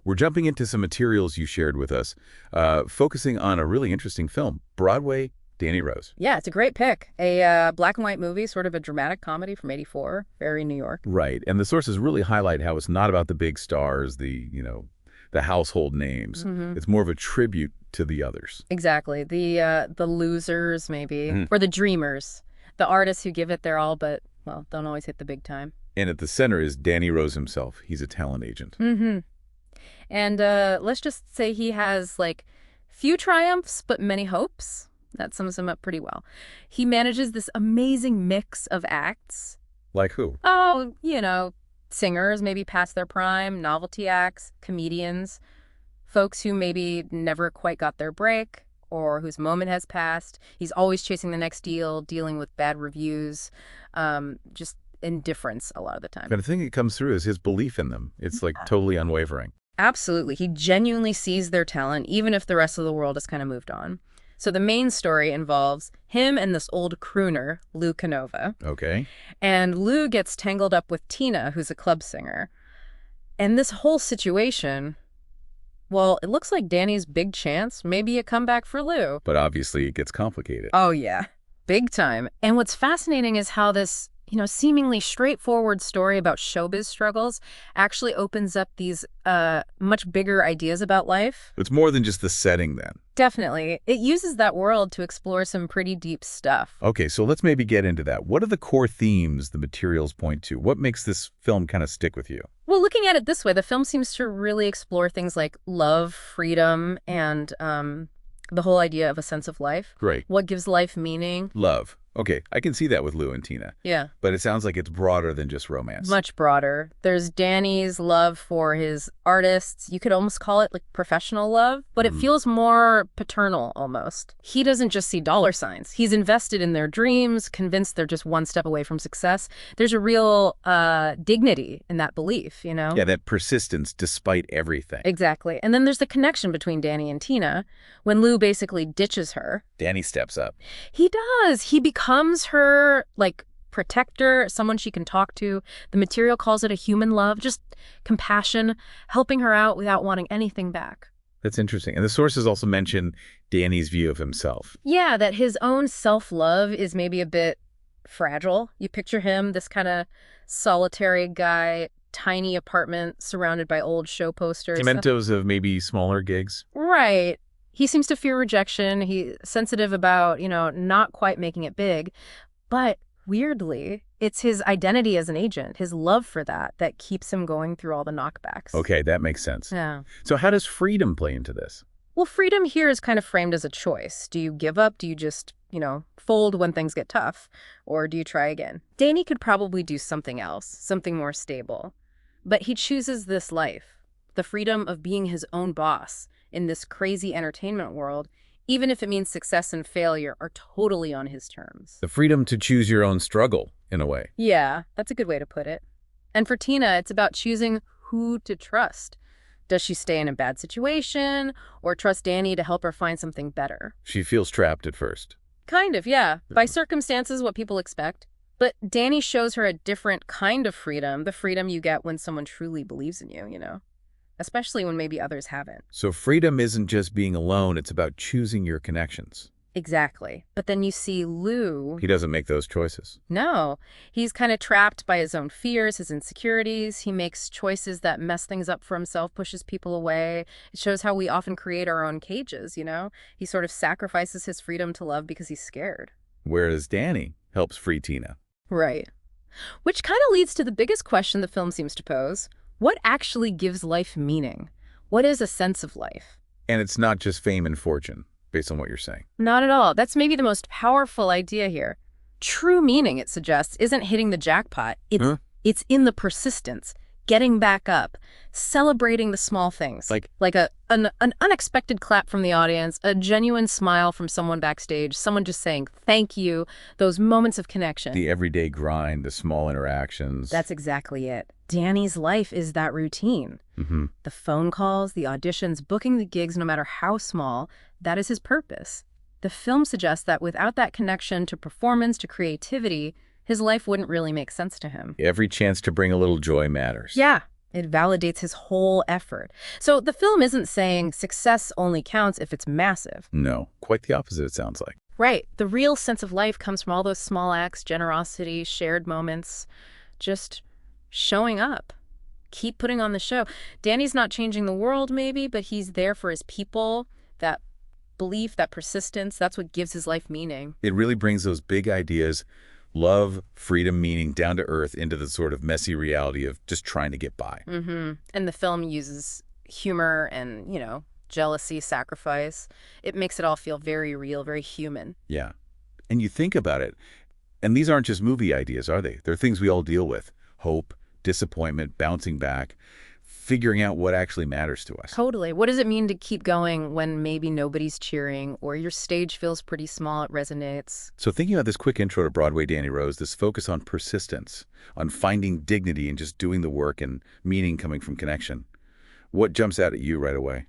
We're jumping into some materials you shared with us, focusing on a really interesting film, Broadway, Danny Rose. Yeah, it's a great pick. A black and white movie, sort of a dramatic comedy from '84, very New York. Right, and the sources really highlight how it's not about the big stars, the household names. It's more of a tribute to the others. Exactly. The losers, maybe, or the dreamers, the artists who give it their all, but, well, don't always hit the big time. And at the center is Danny Rose himself. He's a talent agent. And let's just say he has, few triumphs, but many hopes. That sums him up pretty well. He manages this amazing mix of acts. Like who? Oh, singers, maybe past their prime, novelty acts, comedians, folks who maybe never quite got their break or whose moment has passed. He's always chasing the next deal, dealing with bad reviews, just indifference a lot of the time. But the thing that comes through is his belief in them. It's totally unwavering. Absolutely. He genuinely sees their talent, even if the rest of the world has kind of moved on. So the main story involves him and this old crooner, Lou Kenova. Okay. And Lou gets tangled up with Tina, who's a club singer. And this whole situation, well, it looks like Danny's big chance, maybe a comeback for Lou. But obviously it gets complicated. Oh, yeah. Big time. And what's fascinating is how this, seemingly straightforward story about showbiz struggles actually opens up these much bigger ideas about life. It's more than just the setting then. Definitely. It uses that world to explore some pretty deep stuff. Okay, so let's maybe get into that. What are the core themes the materials point to? What makes this film kind of stick with you? Well, looking at it this way, the film seems to really explore things like love, freedom, and the whole idea of a sense of life. Great. What gives life meaning? Love. Okay, I can see that with Lou and Tina. Yeah. But it sounds like it's broader than just romance. Much broader. There's Danny's love for his artists. You could almost call it professional love, but it feels more paternal almost. He doesn't just see dollar signs. He's invested in their dreams, convinced they're just one step away from success. There's a real dignity in that belief, Yeah, that persistence despite everything. Exactly. And then there's the connection between Danny and Tina. When Lou basically ditches her, Danny steps up. He does. He becomes her, protector, someone she can talk to. The material calls it a human love, just compassion, helping her out without wanting anything back. That's interesting. And the sources also mention Danny's view of himself. Yeah, that his own self-love is maybe a bit fragile. You picture him, this kind of solitary guy, tiny apartment surrounded by old show posters. Mementos of maybe smaller gigs. Right. He seems to fear rejection. He's sensitive about, not quite making it big. But weirdly, it's his identity as an agent, his love for that keeps him going through all the knockbacks. Okay, that makes sense. Yeah. So how does freedom play into this? Well, freedom here is kind of framed as a choice. Do you give up? Do you just, fold when things get tough? Or do you try again? Danny could probably do something else, something more stable. But he chooses this life, the freedom of being his own boss in this crazy entertainment world, even if it means success and failure are totally on his terms. The freedom to choose your own struggle, in a way. Yeah, that's a good way to put it. And for Tina, it's about choosing who to trust. Does she stay in a bad situation or trust Danny to help her find something better? She feels trapped at first. Kind of, yeah. By circumstances, what people expect. But Danny shows her a different kind of freedom, the freedom you get when someone truly believes in you, especially when maybe others haven't. So freedom isn't just being alone, it's about choosing your connections. Exactly. But then you see Lou. He doesn't make those choices. No. He's kind of trapped by his own fears, his insecurities. He makes choices that mess things up for himself, pushes people away. It shows how we often create our own cages, He sort of sacrifices his freedom to love because he's scared. Whereas Danny helps free Tina. Right. Which kind of leads to the biggest question the film seems to pose. What actually gives life meaning? What is a sense of life? And it's not just fame and fortune, based on what you're saying. Not at all. That's maybe the most powerful idea here. True meaning, it suggests, isn't hitting the jackpot. It's in the persistence, getting back up, celebrating the small things. Like an unexpected clap from the audience, a genuine smile from someone backstage, someone just saying thank you, those moments of connection. The everyday grind, the small interactions. That's exactly it. Danny's life is that routine. The phone calls, the auditions, booking the gigs, no matter how small, that is his purpose. The film suggests that without that connection to performance, to creativity, his life wouldn't really make sense to him. Every chance to bring a little joy matters. Yeah. It validates his whole effort. So the film isn't saying success only counts if it's massive. No, quite the opposite, it sounds like. Right. The real sense of life comes from all those small acts, generosity, shared moments, just showing up. Keep putting on the show. Danny's not changing the world, maybe, but he's there for his people. That belief, that persistence, that's what gives his life meaning. It really brings those big ideas, love, freedom, meaning, down to earth into the sort of messy reality of just trying to get by. And the film uses humor and, jealousy, sacrifice. It makes it all feel very real, very human. Yeah. And you think about it, and these aren't just movie ideas, are they? They're things we all deal with. Hope, disappointment, bouncing back, figuring out what actually matters to us. Totally. What does it mean to keep going when maybe nobody's cheering or your stage feels pretty small, it resonates? So thinking about this quick intro to Broadway, Danny Rose, this focus on persistence, on finding dignity and just doing the work and meaning coming from connection, what jumps out at you right away?